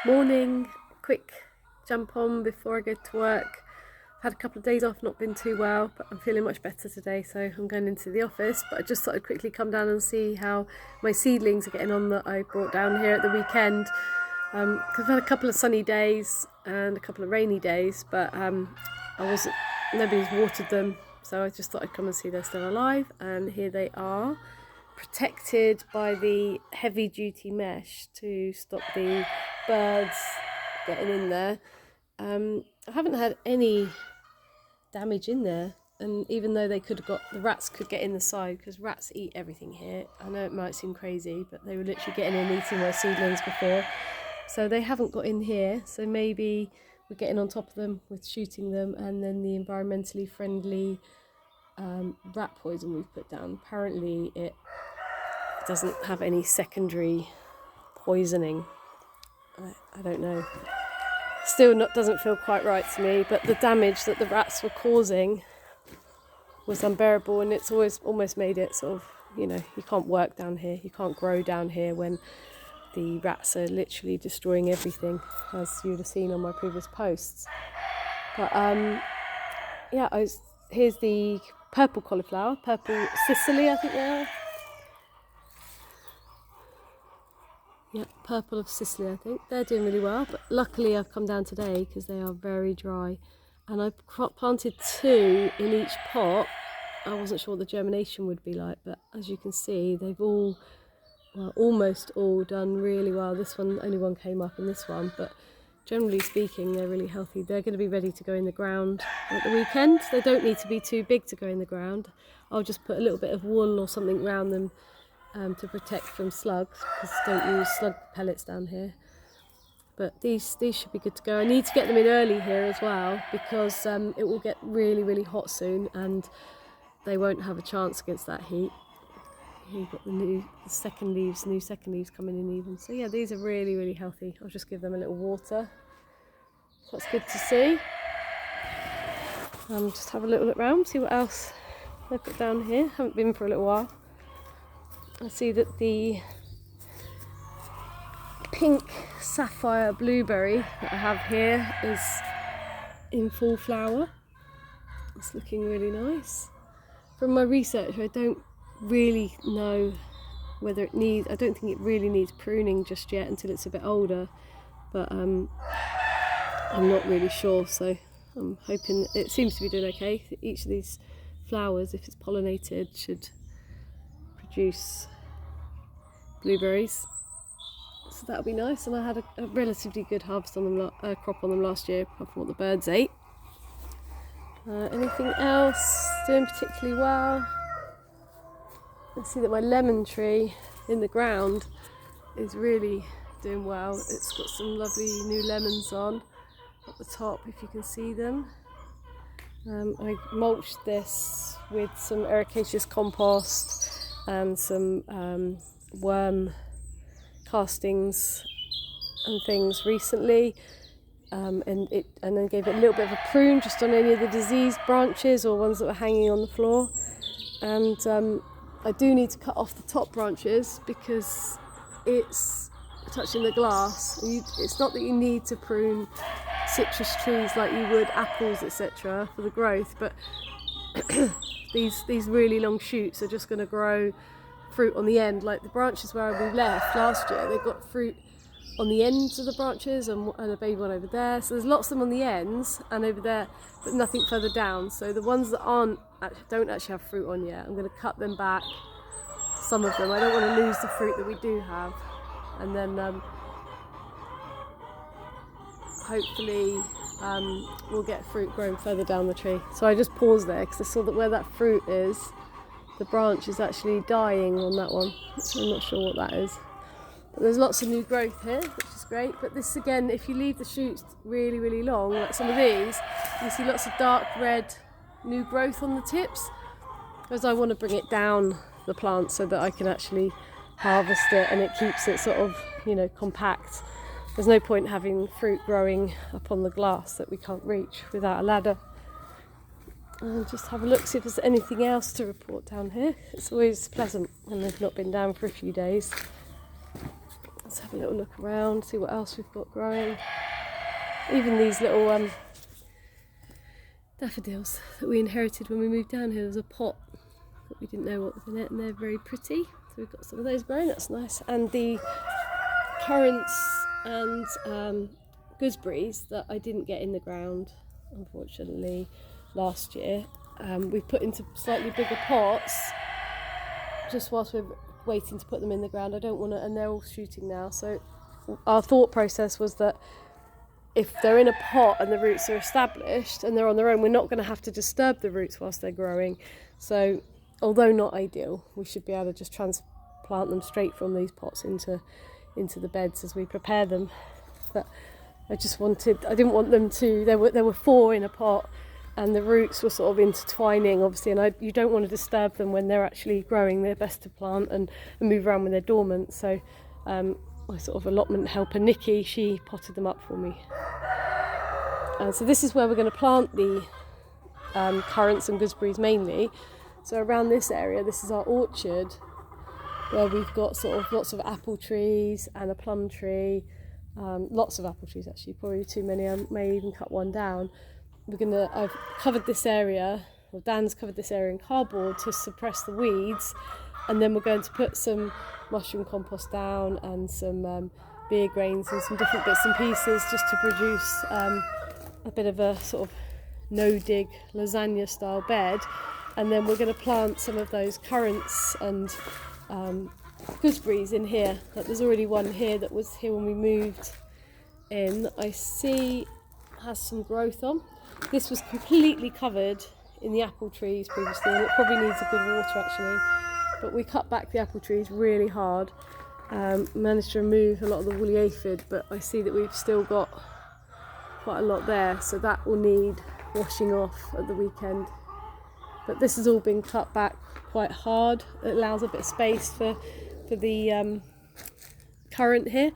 Morning, quick jump on before I go to work. I've had a couple of days off, not been too well, but I'm feeling much better today, so I'm going into the office. But I just thought I'd quickly come down and see how my seedlings are getting on that I brought down here at the weekend. Because I've had a couple of sunny days and a couple of rainy days, but nobody's watered them, so I just thought I'd come and see they're still alive. And here they are, protected by the heavy duty mesh to stop the birds getting in there. I haven't had any damage in there, and even though the rats could get in the side, because rats eat everything here. I know it might seem crazy, but they were literally getting in and eating my seedlings before, so they haven't got in here. So maybe we're getting on top of them with shooting them, and then the environmentally friendly rat poison we've put down, apparently it doesn't have any secondary poisoning. I don't know. Still doesn't feel quite right to me, but the damage that the rats were causing was unbearable, and it's almost made it sort of, you can't work down here, you can't grow down here when the rats are literally destroying everything, as you would have seen on my previous posts. But here's the purple cauliflower, purple Sicily, I think they are. Yeah, purple of Sicily, I think. They're doing really well, but luckily I've come down today because they are very dry. And I planted 2 in each pot. I wasn't sure what the germination would be like, but as you can see, they've almost all done really well. This one, only one came up in this one, but generally speaking, they're really healthy. They're going to be ready to go in the ground at the weekend. They don't need to be too big to go in the ground. I'll just put a little bit of wool or something around them to protect from slugs, because don't use slug pellets down here. But these should be good to go. I need to get them in early here as well, because it will get really, really hot soon, and they won't have a chance against that heat. You've got the new second leaves coming in even. So yeah, these are really, really healthy. I'll just give them a little water. That's good to see. Just have a little look around, see what else they've got down here. Haven't been for a little while. I see that the pink sapphire blueberry that I have here is in full flower. It's looking really nice. From my research, I don't really know whether I don't think it really needs pruning just yet until it's a bit older, but I'm not really sure, so I'm hoping it seems to be doing okay. Each of these flowers, if it's pollinated, should produce blueberries, so that'll be nice. And I had a relatively good harvest on them, crop on them last year, apart from what the birds ate. Anything else doing particularly well? I see that my lemon tree in the ground is really doing well. It's got some lovely new lemons on at the top, if you can see them. I mulched this with some ericaceous compost and some worm castings and things recently, and then gave it a little bit of a prune just on any of the diseased branches or ones that were hanging on the floor. And I do need to cut off the top branches because it's touching the glass. It's not that you need to prune citrus trees like you would apples, etc., for the growth, but these really long shoots are just going to grow fruit on the end. Like the branches where we left last year, they've got fruit on the ends of the branches and a baby one over there. So there's lots of them on the ends and over there, but nothing further down. So the ones that don't actually have fruit on yet, I'm going to cut them back, some of them. I don't want to lose the fruit that we do have, and then hopefully we'll get fruit growing further down the tree. So I just paused there because I saw that where that fruit is, the branch is actually dying on that one, which I'm not sure what that is. But there's lots of new growth here, which is great. But this again, if you leave the shoots really, really long, like some of these, you see lots of dark red new growth on the tips, because I want to bring it down the plant so that I can actually harvest it and it keeps it sort of, compact. There's no point having fruit growing up on the glass that we can't reach without a ladder. And just have a look, see if there's anything else to report down here. It's always pleasant when they've not been down for a few days. Let's have a little look around, see what else we've got growing. Even these little daffodils that we inherited when we moved down here. There's a pot that we didn't know what was in it, and they're very pretty. So we've got some of those growing, that's nice. And the currants and gooseberries that I didn't get in the ground, unfortunately, last year, we've put into slightly bigger pots just whilst we're waiting to put them in the ground. I don't want to, and they're all shooting now. So our thought process was that if they're in a pot and the roots are established and they're on their own, we're not going to have to disturb the roots whilst they're growing. So although not ideal, we should be able to just transplant them straight from these pots into the beds as we prepare them. But I didn't want them to, there were 4 in a pot and the roots were sort of intertwining, obviously, and you don't want to disturb them when they're actually growing. They're best to plant and move around when they're dormant. So my sort of allotment helper Nikki, she potted them up for me. So this is where we're going to plant the currants and gooseberries mainly. So around this area, this is our orchard, where we've got sort of lots of apple trees and a plum tree. Lots of apple trees actually, probably too many. I may even cut one down. I've covered this area, or Dan's covered this area in cardboard to suppress the weeds, and then we're going to put some mushroom compost down and some beer grains and some different bits and pieces just to produce a bit of a sort of no-dig lasagna style bed. And then we're going to plant some of those currants and gooseberries in here. Like there's already one here that was here when we moved in that I see has some growth on. This was completely covered in the apple trees previously, and it probably needs a good water actually. But we cut back the apple trees really hard. Managed to remove a lot of the woolly aphid, but I see that we've still got quite a lot there, so that will need washing off at the weekend. But this has all been cut back quite hard. It allows a bit of space for the currant here.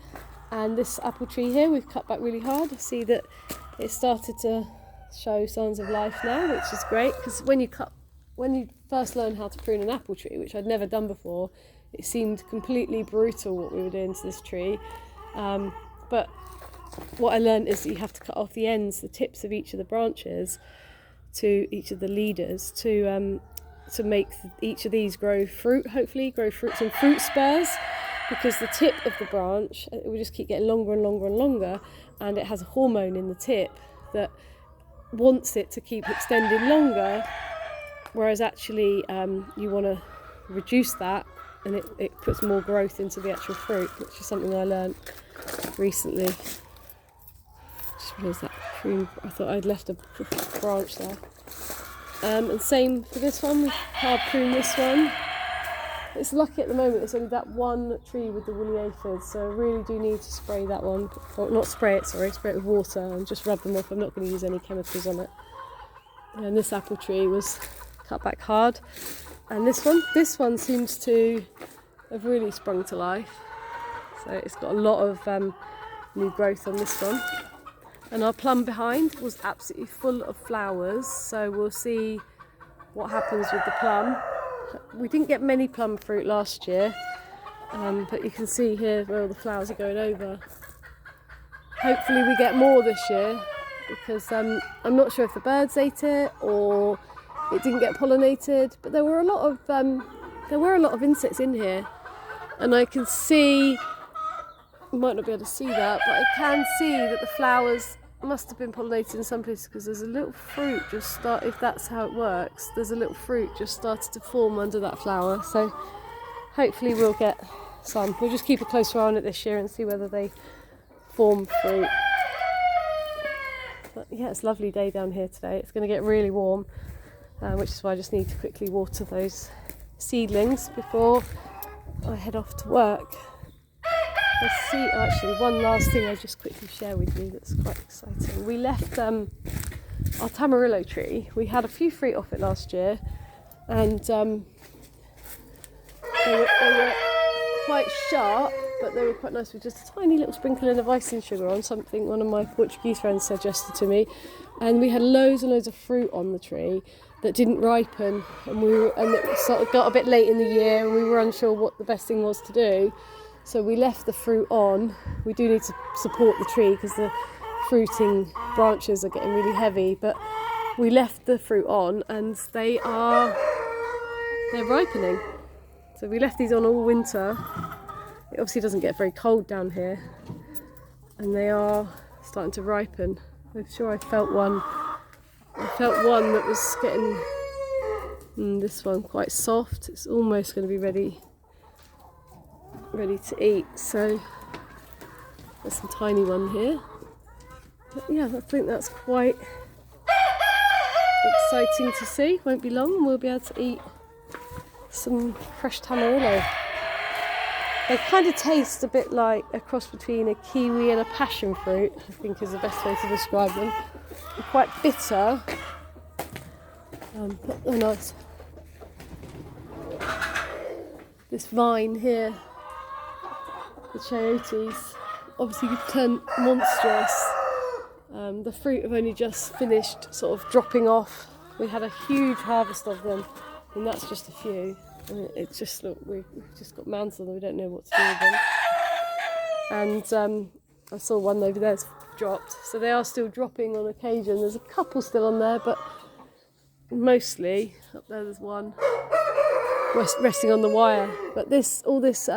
And this apple tree here we've cut back really hard. I see that it started to show signs of life now, which is great, because when you first learn how to prune an apple tree, which I'd never done before, it seemed completely brutal what we were doing to this tree. But what I learned is that you have to cut off the ends, the tips of each of the branches, to each of the leaders to make each of these grow fruit, hopefully grow fruits and fruit spurs, because the tip of the branch, it will just keep getting longer and longer and longer, and it has a hormone in the tip that wants it to keep extending longer, whereas actually you want to reduce that, and it puts more growth into the actual fruit, which is something I learned recently. Just realised that prune, I thought I'd left a branch there. And same for this one, we hard prune this one. It's lucky at the moment, it's only that one tree with the woolly aphids, so I really do need to spray that one, or not spray it, sorry, spray it with water and just rub them off. I'm not going to use any chemicals on it. And this apple tree was cut back hard. And this one seems to have really sprung to life. So it's got a lot of new growth on this one. And our plum behind was absolutely full of flowers, so we'll see what happens with the plum. We didn't get many plum fruit last year, but you can see here where all the flowers are going over. Hopefully we get more this year, because I'm not sure if the birds ate it or it didn't get pollinated, but there were a lot of insects in here, and I can see, you might not be able to see that, but I can see that the flowers must have been pollinated in some places, because there's a little fruit if that's how it works, there's a little fruit just started to form under that flower. So hopefully we'll get some. We'll just keep a closer eye on it this year and see whether they form fruit. But yeah, it's a lovely day down here today. It's going to get really warm, which is why I just need to quickly water those seedlings before I head off to work. Let's see, actually, one last thing I'll just quickly share with you that's quite exciting. We left our tamarillo tree. We had a few fruit off it last year, and they were quite sharp, but they were quite nice with just a tiny little sprinkling of icing sugar on, something one of my Portuguese friends suggested to me. And we had loads and loads of fruit on the tree that didn't ripen, and it sort of got a bit late in the year and we were unsure what the best thing was to do. So we left the fruit on. We do need to support the tree because the fruiting branches are getting really heavy, but we left the fruit on and they're ripening. So we left these on all winter. It obviously doesn't get very cold down here, and they are starting to ripen. I'm sure I felt one. I felt one that was getting, this one quite soft. It's almost going to be ready to eat. So there's some tiny one here. But yeah, I think that's quite exciting to see. Won't be long and we'll be able to eat some fresh tamarillo. They kind of taste a bit like a cross between a kiwi and a passion fruit, I think is the best way to describe them. They're quite bitter, but they're nice. This vine here, the chayotes, obviously turn monstrous. The fruit have only just finished sort of dropping off. We had a huge harvest of them, and that's just a few. And it's just, look, we've just got mounds of them, we don't know what to do with them. And I saw one over there's dropped, so they are still dropping on occasion. There's a couple still on there, but mostly, up there there's one resting on the wire. But all this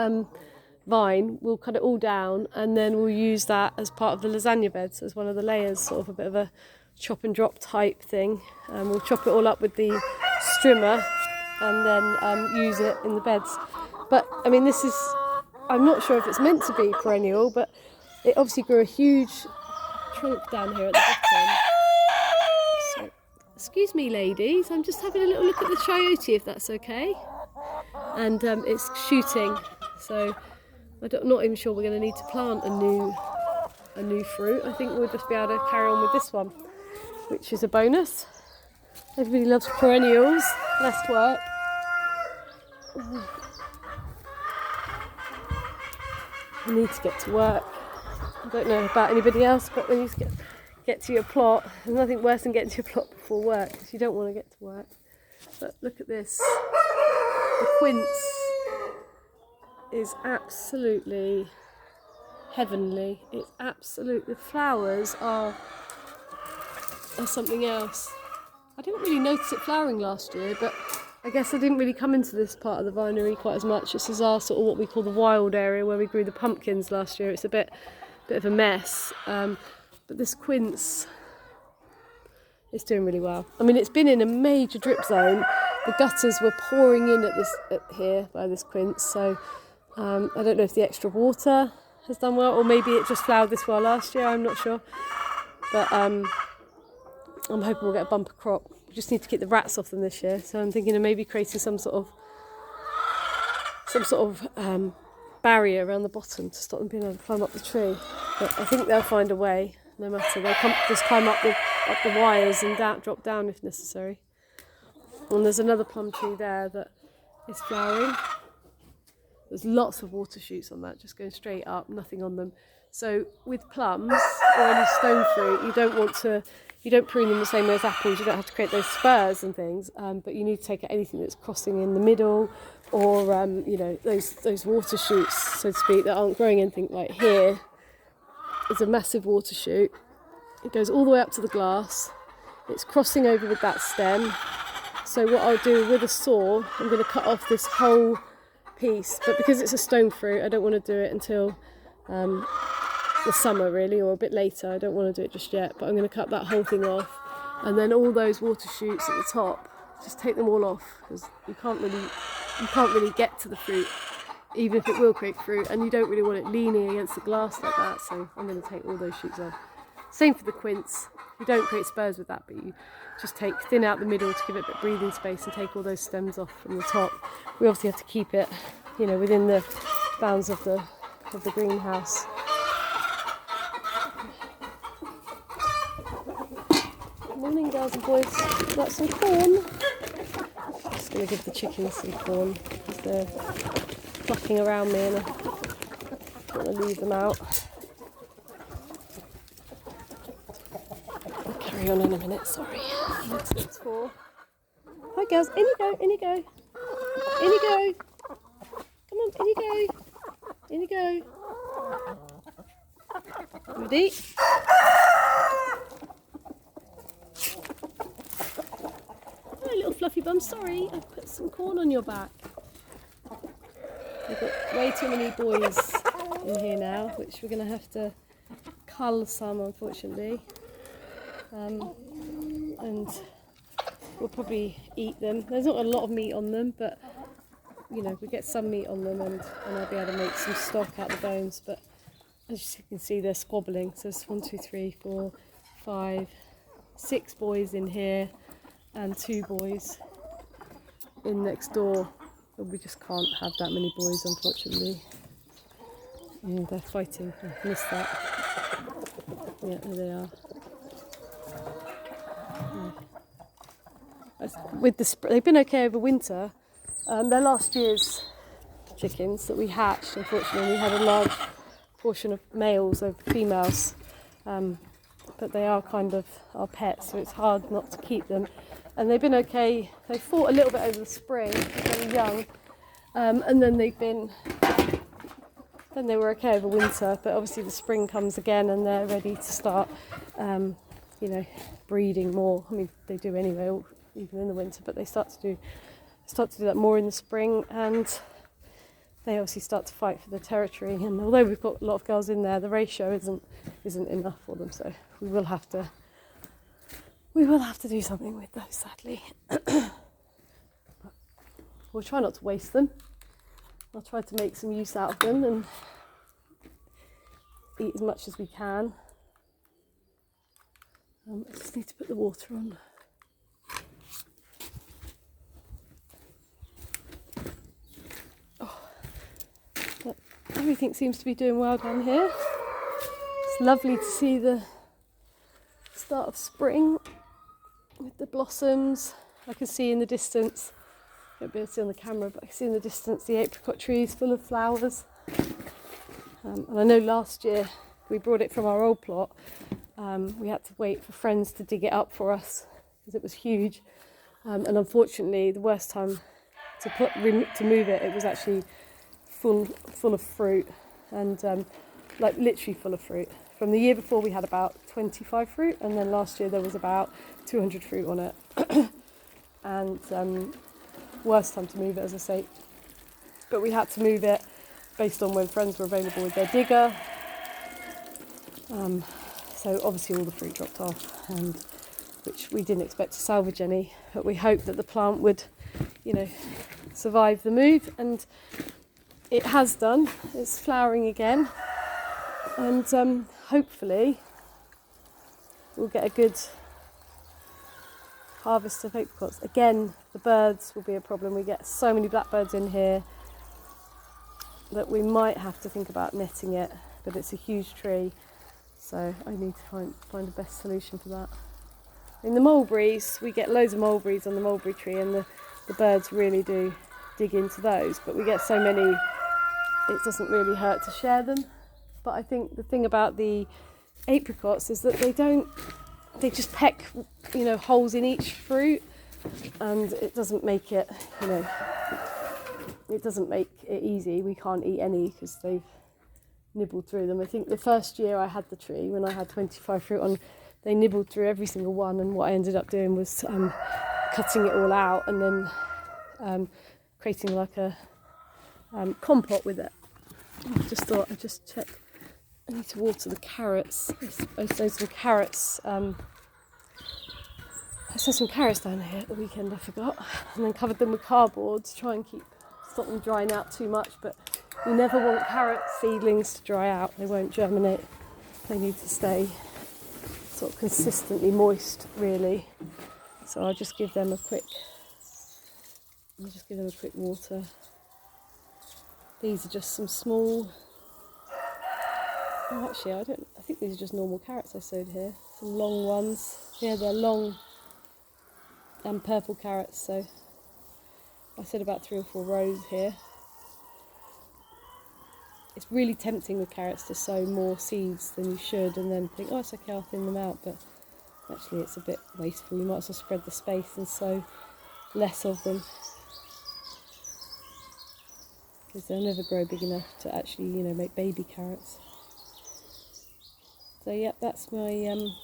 vine, we'll cut it all down and then we'll use that as part of the lasagna beds as one of the layers, sort of a bit of a chop and drop type thing. We'll chop it all up with the strimmer and then use it in the beds. But I mean, this is, I'm not sure if it's meant to be perennial, but it obviously grew a huge trunk down here at the bottom. So, excuse me ladies, I'm just having a little look at the chayote, if that's okay. And it's shooting, so I'm not even sure we're going to need to plant a new fruit. I think we'll just be able to carry on with this one, which is a bonus. Everybody loves perennials, less work. I need to get to work. I don't know about anybody else, but when you get to your plot, there's nothing worse than getting to your plot before work, because you don't want to get to work. But look at this. The quince is absolutely heavenly. It's absolutely, the flowers are something else. I didn't really notice it flowering last year, but I guess I didn't really come into this part of the vinery quite as much. This is our sort of what we call the wild area where we grew the pumpkins last year. It's a bit of a mess, but this quince is doing really well. I mean, it's been in a major drip zone. The gutters were pouring in at here by this quince, so I don't know if the extra water has done well, or maybe it just flowered this well last year, I'm not sure. But I'm hoping we'll get a bumper crop. We just need to keep the rats off them this year, so I'm thinking of maybe creating some sort of barrier around the bottom to stop them being able to climb up the tree. But I think they'll find a way, no matter. They'll just climb up the wires and drop down if necessary. And there's another plum tree there that is flowering. There's lots of water shoots on that, just going straight up, nothing on them. So with plums or any stone fruit, you don't prune them the same way as apples. You don't have to create those spurs and things, but you need to take out anything that's crossing in the middle, or those water shoots, so to speak, that aren't growing anything. Like here is a massive water shoot. It goes all the way up to the glass. It's crossing over with that stem. So what I'll do with a saw, I'm going to cut off this whole piece, but because it's a stone fruit, I don't want to do it until the summer really, or a bit later. I don't want to do it just yet, but I'm going to cut that whole thing off, and then all those water shoots at the top, just take them all off, because you can't really get to the fruit, even if it will create fruit, and you don't really want it leaning against the glass like that. So I'm going to take all those shoots off. Same for the quince. You don't create spurs with that, but you just thin out the middle to give it a bit of breathing space and take all those stems off from the top. We obviously have to keep it, within the bounds of the greenhouse. Morning, girls and boys. Got some corn. Just going to give the chickens some corn because they're clucking around me and I don't want to leave them out. I'll carry on in a minute, sorry. That's what it's for. Hi girls, in you go, in you go. In you go. Come on, in you go. In you go. Ready? Oh, little fluffy bum, sorry, I put some corn on your back. We've got way too many boys in here now, which we're going to have to cull some, unfortunately. And we'll probably eat them. There's not a lot of meat on them, but you know, we get some meat on them, and I'll be able to make some stock out of the bones. But as you can see, they're squabbling. So there's 1, 2, 3, 4, 5, 6 boys in here, and 2 boys in next door. But we just can't have that many boys, unfortunately. And they're fighting. I missed that. Yeah, there they are. Yeah. With they've been okay over winter. They're last year's chickens that we hatched. Unfortunately, we had a large portion of males over females, but they are kind of our pets, so it's hard not to keep them. And they've been okay. They fought a little bit over the spring, very young, and then they were okay over winter. But obviously, the spring comes again, and they're ready to start, breeding more. I mean, they do anyway, even in the winter, but they start to do that more in the spring, and they obviously start to fight for the territory. And although we've got a lot of girls in there, the ratio isn't enough for them, so we will have to do something with those, sadly. We'll try not to waste them. I'll try to make some use out of them and eat as much as we can. I just need to put the water on. Everything seems to be doing well down here. It's lovely to see the start of spring with the blossoms. I can see in the distance, I won't be able to see on the camera, but I can see in the distance the apricot trees full of flowers. And I know last year we brought it from our old plot. We had to wait for friends to dig it up for us because it was huge. And unfortunately, the worst time to move it, it was actually full of fruit, and like literally full of fruit. From the year before we had about 25 fruit, and then last year there was about 200 fruit on it. And worst time to move it, as I say. But we had to move it based on when friends were available with their digger. So obviously all the fruit dropped off, and which we didn't expect to salvage any, but we hoped that the plant would, survive the move, and it has done. It's flowering again, and hopefully we'll get a good harvest of apricots. Again, the birds will be a problem. We get so many blackbirds in here that we might have to think about netting it, but it's a huge tree, so I need to find the best solution for that. In the mulberries, we get loads of mulberries on the mulberry tree, and the birds really do dig into those, but we get so many it doesn't really hurt to share them. But I think the thing about the apricots is that they just peck, holes in each fruit, and it doesn't make it, it doesn't make it easy. We can't eat any because they've nibbled through them. I think the first year I had the tree, when I had 25 fruit on, they nibbled through every single one, and what I ended up doing was cutting it all out and then creating like a compote with it. I just thought I'd just check. I need to water the carrots. I sowed some carrots. I sowed some carrots down here at the weekend, I forgot, and then covered them with cardboard to try and stop them drying out too much. But you never want carrot seedlings to dry out. They won't germinate. They need to stay sort of consistently moist, really. So I'll just give them a quick water. These are just some small. Oh, actually, I think these are just normal carrots I sowed here. Some long ones. Yeah, they're long and purple carrots. So I said about 3 or 4 rows here. It's really tempting with carrots to sow more seeds than you should, and then think, oh, it's okay, I'll thin them out. But actually, it's a bit wasteful. You might as well spread the space and sow less of them. because they'll never grow big enough to actually, you know, make baby carrots. So yeah, that's my little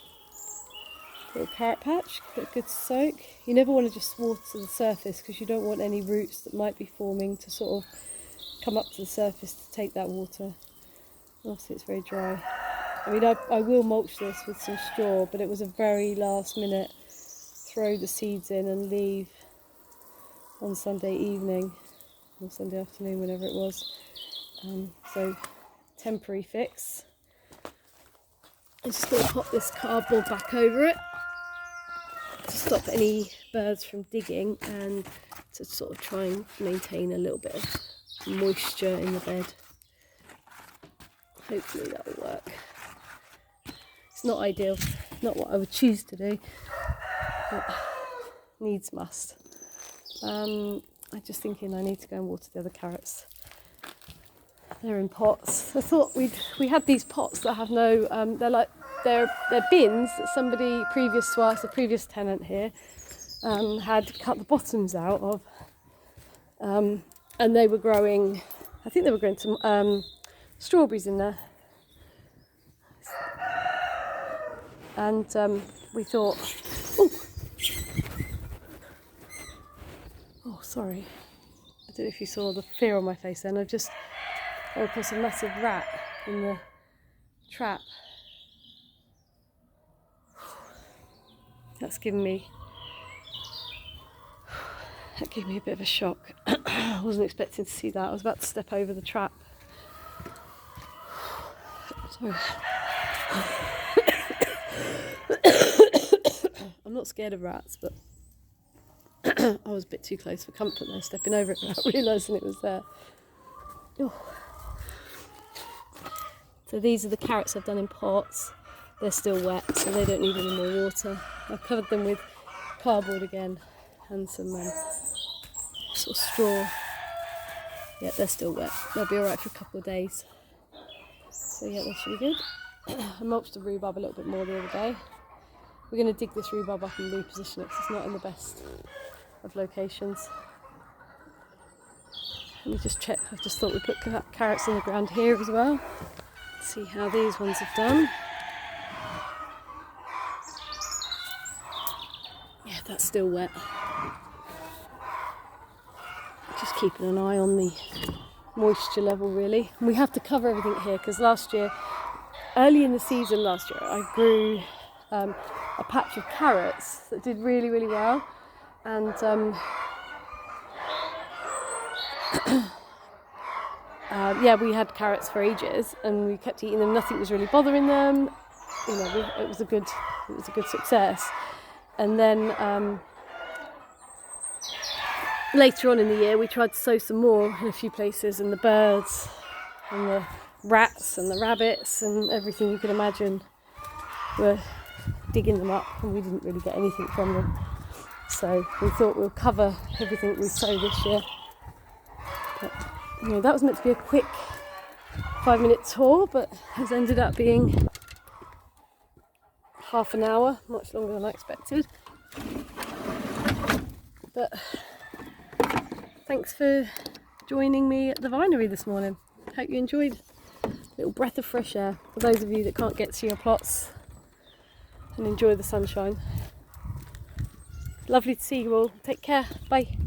carrot patch. Got a good soak. You never want to just water the surface because you don't want any roots that might be forming to sort of come up to the surface to take that water. Obviously it's very dry. I mean, I will mulch this with some straw, but it was a very last minute throw the seeds in and leave on Sunday evening or Sunday afternoon, whenever it was. So temporary fix. I'm just going to pop this cardboard back over it to stop any birds from digging and to sort of try and maintain a little bit of moisture in the bed. Hopefully that will work. It's not ideal, not what I would choose to do, but needs must. I'm just thinking I need to go and water the other carrots. They're in pots. I thought we had these pots that have no, they're bins that somebody previous to us, the previous tenant here, had cut the bottoms out of, and they were growing. I think they were growing some strawberries in there, and we thought, oh, sorry. I don't know if you saw the fear on my face then. I've just come across a massive rat in the trap. That gave me a bit of a shock. I wasn't expecting to see that. I was about to step over the trap. Sorry. I'm not scared of rats, but I was a bit too close for comfort there, stepping over it without realising it was there. Oh. So these are the carrots I've done in pots. They're still wet, so they don't need any more water. I've covered them with cardboard again and some sort of straw. Yeah, they're still wet. They'll be alright for a couple of days. So yeah, that should be good. I mulched the rhubarb a little bit more the other day. We're going to dig this rhubarb up and reposition it because it's not in the best of locations. Let me just check. I just thought we'd put carrots in the ground here as well. See how these ones have done. Yeah, that's still wet. Just keeping an eye on the moisture level really. And we have to cover everything here because last year, early in the season last year, I grew a patch of carrots that did really, really well. And yeah, we had carrots for ages and we kept eating them. Nothing was really bothering them. You know, it was a good success. And then later on in the year, we tried to sow some more in a few places, and the birds and the rats and the rabbits and everything you could imagine were digging them up, and we didn't really get anything from them. So we thought we'll cover everything we sow this year. But, you know, that was meant to be a quick 5-minute tour, but has ended up being half an hour, much longer than I expected. But thanks for joining me at the vinery this morning. Hope you enjoyed a little breath of fresh air for those of you that can't get to your plots and enjoy the sunshine. Lovely to see you all. Take care. Bye.